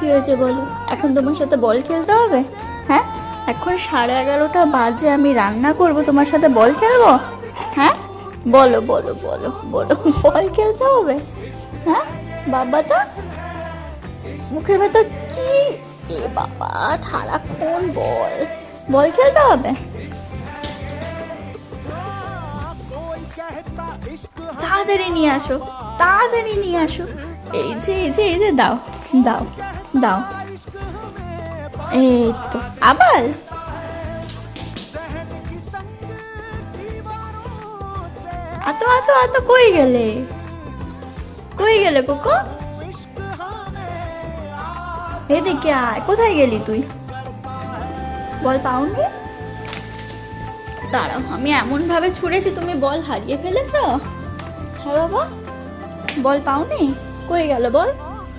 কি হয়েছে বলো? এখন তোমার সাথে বল খেলতে হবে? হ্যাঁ, এখন 11:30 বাজে, আমি রান্না করব, তোমার সাথে বল খেলবো? হ্যাঁ, বলো বলো বলো বলো, বল খেলতে হবে? হ্যাঁ বাবা, তো মুখের ভেতর কি? এ বাবা, সারাক্ষণ বল বল খেলতে হবে? তাড়াতাড়ি নিয়ে আসো, তাড়াতাড়ি নিয়ে আসো। এই যে এই যে এই যে, দাও দাও দাও। এই তো আবার। আতো আতো আতো, কই গেলে? কই গেলে কোকো? এদিকে আয়, কোথায় গেলি তুই? বল পাওনি? দাঁড়াও, আমি এমন ভাবে ছুঁড়েছি তুমি বল হারিয়ে ফেলেছো? হ্যাঁ বাবা, বল পাওনি? কই গেল বল?